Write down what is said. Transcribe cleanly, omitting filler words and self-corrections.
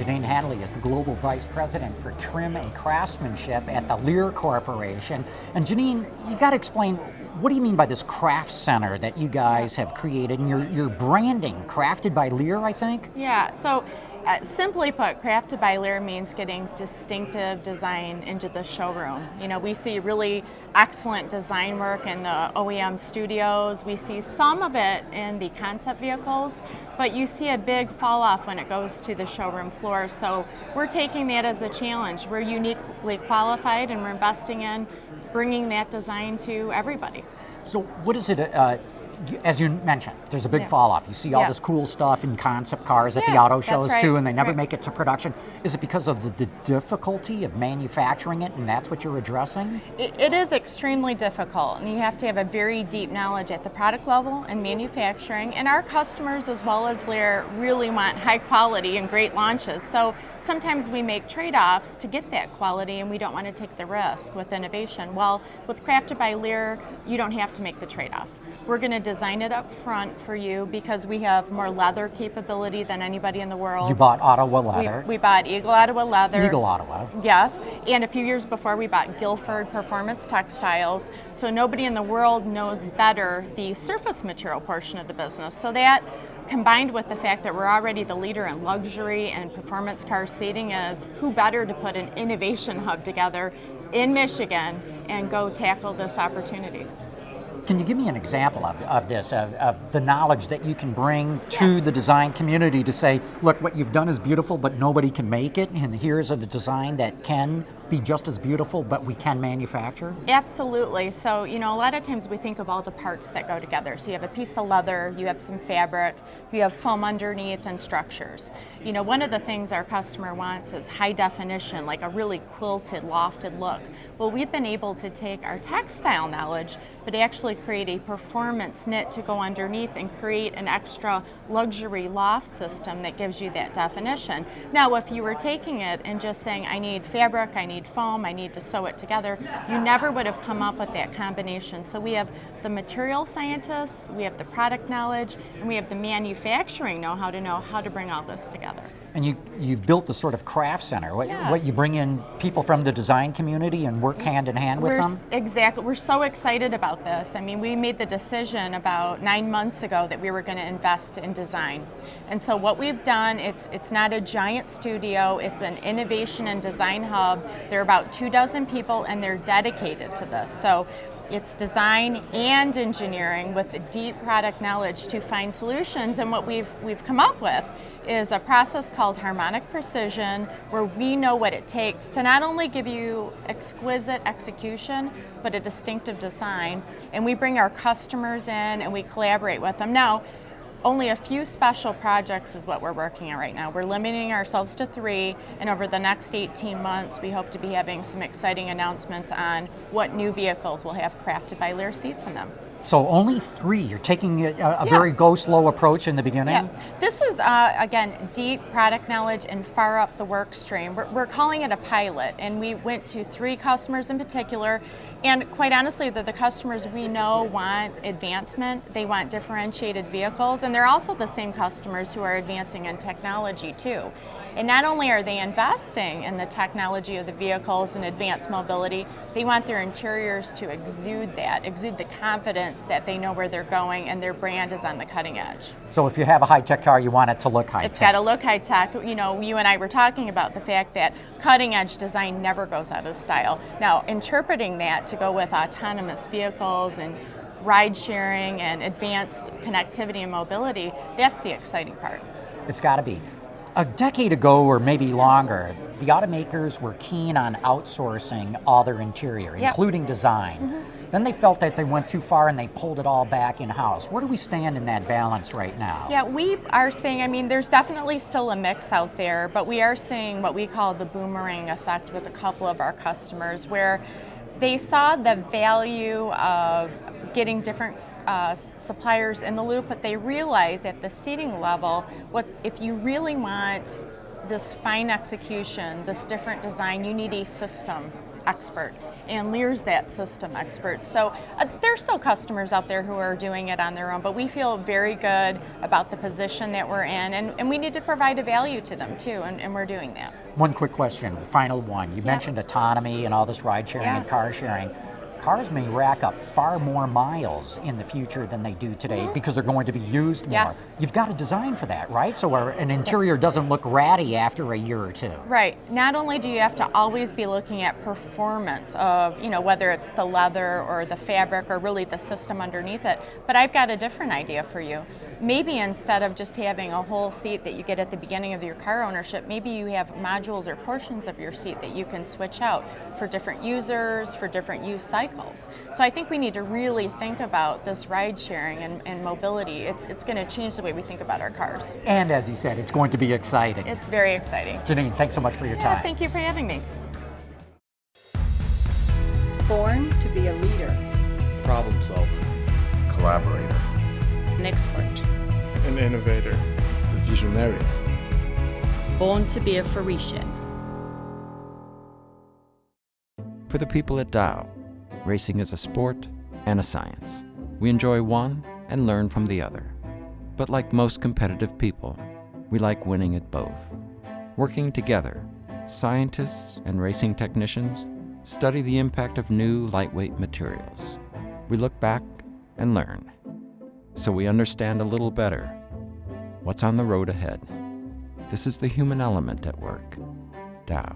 Janine Hadley is the Global Vice President for Trim and Craftsmanship at the Lear Corporation. And Janine, you got to explain, what do you mean by this craft center that you guys have created, and your branding, crafted by Lear, I think? Yeah, so simply put, crafted by Lear means getting distinctive design into the showroom. You know, we see really excellent design work in the OEM studios. We see some of it in the concept vehicles, but you see a big fall off when it goes to the showroom floor. So we're taking that as a challenge. We're uniquely qualified, and we're investing in bringing that design to everybody. So what is it, as you mentioned, there's a big fall off. You see all this cool stuff in concept cars at the auto shows too, and they never make it to production. Is it because of the difficulty of manufacturing it, and that's what you're addressing? It is extremely difficult, and you have to have a very deep knowledge at the product level and manufacturing. And our customers, as well as Lear, really want high quality and great launches. So sometimes we make trade-offs to get that quality, and we don't want to take the risk with innovation. Well, with Crafted by Lear, you don't have to make the trade-off. We're going to design it up front for you because we have more leather capability than anybody in the world. You bought Ottawa leather. We bought Eagle Ottawa leather. Eagle Ottawa. Yes, and a few years before we bought Guilford Performance Textiles. So nobody in the world knows better the surface material portion of the business. So that, combined with the fact that we're already the leader in luxury and performance car seating, is who better to put an innovation hub together in Michigan and go tackle this opportunity. Can you give me an example of this, of the knowledge that you can bring to the design community to say, look, what you've done is beautiful, but nobody can make it, and here's a design that can be just as beautiful, but we can manufacture? Absolutely. So, you know, a lot of times we think of all the parts that go together. So you have a piece of leather, you have some fabric, you have foam underneath, and structures. You know, one of the things our customer wants is high definition, like a really quilted, lofted look. Well, we've been able to take our textile knowledge, but actually create a performance knit to go underneath and create an extra luxury loft system that gives you that definition. Now, if you were taking it and just saying, I need fabric, I need foam, I need to sew it together, you never would have come up with that combination. So we have the material scientists, we have the product knowledge, and we have the manufacturing know-how to bring all this together. And you've built the sort of craft center. What you bring in people from the design community and work hand in hand with them? Exactly. We're so excited about this. I mean, we made the decision about 9 months ago that we were going to invest in design. And so what we've done, it's not a giant studio, it's an innovation and design hub. There are about 24 people, and they're dedicated to this. So it's design and engineering with a deep product knowledge to find solutions. And what we've come up with is a process called harmonic precision, where we know what it takes to not only give you exquisite execution, but a distinctive design. And we bring our customers in and we collaborate with them. Now, only a few special projects is what we're working on right now. We're limiting ourselves to 3, and over the next 18 months, we hope to be having some exciting announcements on what new vehicles will have Crafted by Lear seats in them. So only 3. You're taking a very go-slow approach in the beginning? Yeah. This is, again, deep product knowledge and far up the work stream. We're calling it a pilot, and we went to 3 customers in particular. And quite honestly, the customers we know want advancement, they want differentiated vehicles, and they're also the same customers who are advancing in technology too. And not only are they investing in the technology of the vehicles and advanced mobility, they want their interiors to exude the confidence that they know where they're going and their brand is on the cutting edge. So if you have a high-tech car, you want it to look high-tech. It's got to look high-tech. You know, you and I were talking about the fact that cutting-edge design never goes out of style. Now, interpreting that to go with autonomous vehicles and ride sharing and advanced connectivity and mobility, that's the exciting part. It's got to be. A decade ago, or maybe longer, the automakers were keen on outsourcing all their interior, including design. Then they felt that they went too far and they pulled it all back in-house. Where do we stand in that balance right now? Yeah, we are seeing, I mean, there's definitely still a mix out there, but we are seeing what we call the boomerang effect with a couple of our customers, where they saw the value of getting different suppliers in the loop, but they realize at the seating level, if you really want this fine execution, this different design, you need a system expert, and Lear's that system expert. So there's still customers out there who are doing it on their own, but we feel very good about the position that we're in, and we need to provide a value to them too, and we're doing that. One quick question, final one. You mentioned autonomy and all this ride sharing and car sharing. Cars may rack up far more miles in the future than they do today because they're going to be used more. Yes. You've got to design for that, right? So an interior doesn't look ratty after a year or two. Right. Not only do you have to always be looking at performance of, whether it's the leather or the fabric or really the system underneath it, but I've got a different idea for you. Maybe instead of just having a whole seat that you get at the beginning of your car ownership, maybe you have modules or portions of your seat that you can switch out for different users, for different use cycles. So I think we need to really think about this ride sharing and mobility. It's going to change the way we think about our cars. And as you said, it's going to be exciting. It's very exciting. Janine, thanks so much for your time. Thank you for having me. Born to be a leader, Problem solver. Collaborator. an expert, An innovator. A visionary. born to be a Pharisee. For the people at Dow, racing is a sport and a science. We enjoy one and learn from the other. But like most competitive people, we like winning at both. Working together, scientists and racing technicians study the impact of new lightweight materials. We look back and learn, so we understand a little better what's on the road ahead. This is the human element at work. Dow.